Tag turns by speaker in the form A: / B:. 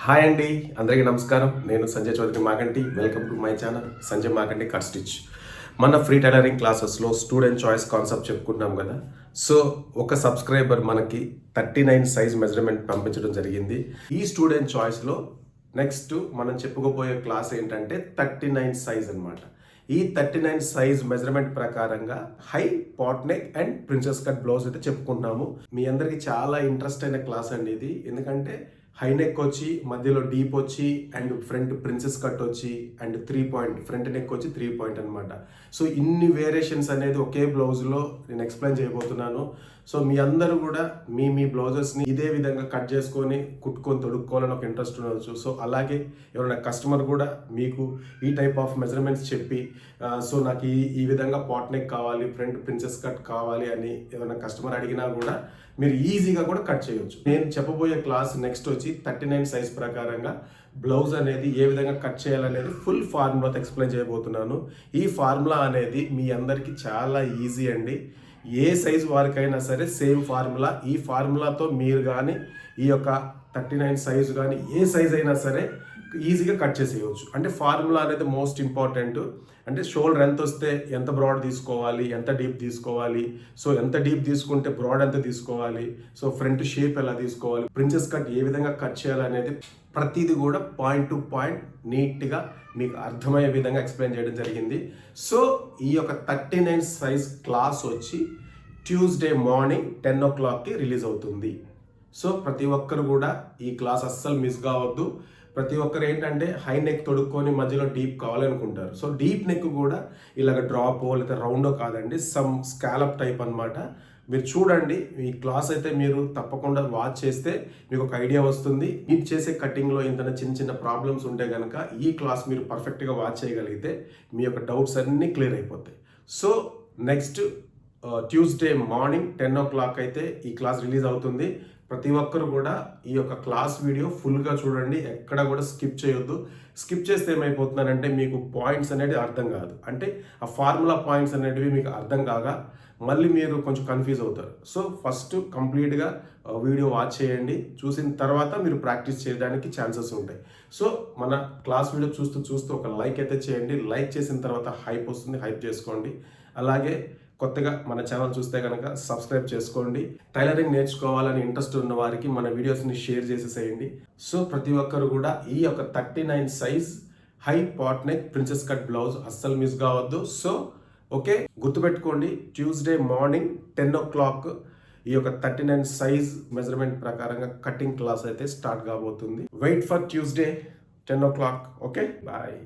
A: Hi అండి, అందరికీ నమస్కారం. నేను Sanjay Chowdary Maganti. Welcome to my channel Sanjay Maganti cut stitch. మన ఫ్రీ టైలరింగ్ క్లాసెస్లో స్టూడెంట్ చాయిస్ కాన్సెప్ట్ చెప్పుకుంటున్నాం కదా. సో ఒక సబ్స్క్రైబర్ మనకి 39 సైజ్ మెజర్మెంట్ పంపించడం జరిగింది. ఈ స్టూడెంట్ చాయిస్లో నెక్స్ట్ మనం చెప్పుకోబోయే క్లాస్ ఏంటంటే 39 సైజ్ అనమాట. ఈ 39 సైజ్ మెజర్మెంట్ ప్రకారంగా high pot neck and princess cut blouse అయితే చెప్పుకుంటున్నాము. మీ అందరికీ చాలా ఇంట్రెస్ట్ అయిన క్లాస్ అండి ఇది. ఎందుకంటే హై నెక్ వచ్చి మధ్యలో డీప్ వచ్చి అండ్ ఫ్రంట్ ప్రిన్సెస్ కట్ వచ్చి అండ్ 3 పాయింట్ ఫ్రంట్ నెక్ వచ్చి 3 పాయింట్ అనమాట. సో ఇన్ని వేరియేషన్స్ అనేది ఒకే బ్లౌజ్లో నేను ఎక్స్ప్లెయిన్ చేయబోతున్నాను. సో మీ అందరూ కూడా మీ బ్లౌజెస్ని ఇదే విధంగా కట్ చేసుకొని కుట్టుకొని తొడుక్కోవాలని ఒక ఇంట్రెస్ట్ ఉండవచ్చు. సో అలాగే ఎవరైనా కస్టమర్ కూడా మీకు ఈ టైప్ ఆఫ్ మెజర్మెంట్స్ చెప్పి సో నాకు ఈ విధంగా పాట్ నెక్ కావాలి, ఫ్రంట్ ప్రిన్సెస్ కట్ కావాలి అని ఎవరైనా కస్టమర్ అడిగినా కూడా మీరు ఈజీగా కూడా కట్ చేయొచ్చు. నేను చెప్పబోయే క్లాస్ నెక్స్ట్ వచ్చి 39 సైజ్ ప్రకారంగా బ్లౌజ్ అనేది ఏ విధంగా కట్ చేయాలనేది ఫుల్ ఫార్ములాతో ఎక్స్ప్లెయిన్ చేయబోతున్నాను. ఈ ఫార్ములా అనేది మీ అందరికీ చాలా ఈజీ అండి. ఏ సైజ్ వారికైనా సరే సేమ్ ఫార్ములా. ఈ ఫార్ములాతో మీరు కానీ ఈ యొక్క 39 సైజు కానీ ఏ సైజ్ అయినా సరే ఈజీగా కట్ చేసేయవచ్చు. అంటే ఫార్ములా అనేది మోస్ట్ ఇంపార్టెంట్. అంటే షోల్డర్ ఎంత వస్తే ఎంత బ్రాడ్ తీసుకోవాలి, ఎంత డీప్ తీసుకోవాలి, సో ఎంత డీప్ తీసుకుంటే బ్రాడ్ ఎంత తీసుకోవాలి, సో ఫ్రంట్ షేప్ ఎలా తీసుకోవాలి, ప్రిన్సెస్ కట్ ఏ విధంగా కట్ చేయాలనేది ప్రతిదీ కూడా పాయింట్ టు పాయింట్ నీట్గా మీకు అర్థమయ్యే విధంగా ఎక్స్ప్లెయిన్ చేయడం జరిగింది. సో ఈ యొక్క 39 సైజ్ క్లాస్ వచ్చి ట్యూస్డే మార్నింగ్ 10 o'clockకి రిలీజ్ అవుతుంది. సో ప్రతి ఒక్కరు కూడా ఈ క్లాస్ అస్సలు మిస్ కావద్దు. ప్రతి ఒక్కరు ఏంటంటే హై నెక్ తొడుక్కొని మధ్యలో డీప్ కావాలనుకుంటారు. సో డీప్ నెక్ కూడా ఇలాగ డ్రాపో లేదా రౌండో కాదండి, సమ్ స్కాలప్ టైప్ అనమాట. మీరు చూడండి, ఈ క్లాస్ అయితే మీరు తప్పకుండా వాచ్ చేస్తే మీకు ఒక ఐడియా వస్తుంది. మీరు చేసే కటింగ్లో ఇంత చిన్న చిన్న ప్రాబ్లమ్స్ ఉంటే కనుక ఈ క్లాస్ మీరు పర్ఫెక్ట్గా వాచ్ చేయగలిగితే మీ యొక్క డౌట్స్ అన్నీ క్లియర్ అయిపోతాయి. So next Tuesday morning 10 o'clock అయితే ఈ క్లాస్ రిలీజ్ అవుతుంది. ప్రతి ఒక్కరు కూడా ఈ యొక్క క్లాస్ వీడియో ఫుల్గా చూడండి, ఎక్కడ కూడా స్కిప్ చేయొద్దు. స్కిప్ చేస్తే ఏమైపోతున్నారంటే మీకు పాయింట్స్ అనేది అర్థం కాదు. అంటే ఆ ఫార్ములా పాయింట్స్ అనేటివి మీకు అర్థం కాగా మళ్ళీ మీరు కొంచెం కన్ఫ్యూజ్ అవుతారు. సో ఫస్ట్ కంప్లీట్గా వీడియో వాచ్ చేయండి. చూసిన తర్వాత మీరు ప్రాక్టీస్ చేయడానికి ఛాన్సెస్ ఉంటాయి. సో మన క్లాస్ వీడియో చూస్తూ ఒక లైక్ అయితే చేయండి. లైక్ చేసిన తర్వాత హైప్ వస్తుంది, హైప్ చేసుకోండి. అలాగే కొత్తగా మన ఛానల్ చూస్తే కనుక సబ్స్క్రైబ్ చేసుకోండి. టైలరింగ్ నేర్చుకోవాలని ఇంట్రెస్ట్ ఉన్న వారికి మన వీడియోస్ని షేర్ చేసేసేయండి. సో ప్రతి ఒక్కరు కూడా ఈ యొక్క 39 size high pot neck princess cut blouse అస్సలు మిస్ కావద్దు. సో ఓకే, గుర్తుపెట్టుకోండి, ట్యూస్డే మార్నింగ్ 10 o'clock ఈ యొక్క 39 సైజ్ మెజర్మెంట్ ప్రకారంగా కటింగ్ క్లాస్ అయితే స్టార్ట్ కాబోతుంది. Wait for Tuesday 10 o'clock. Okay, bye.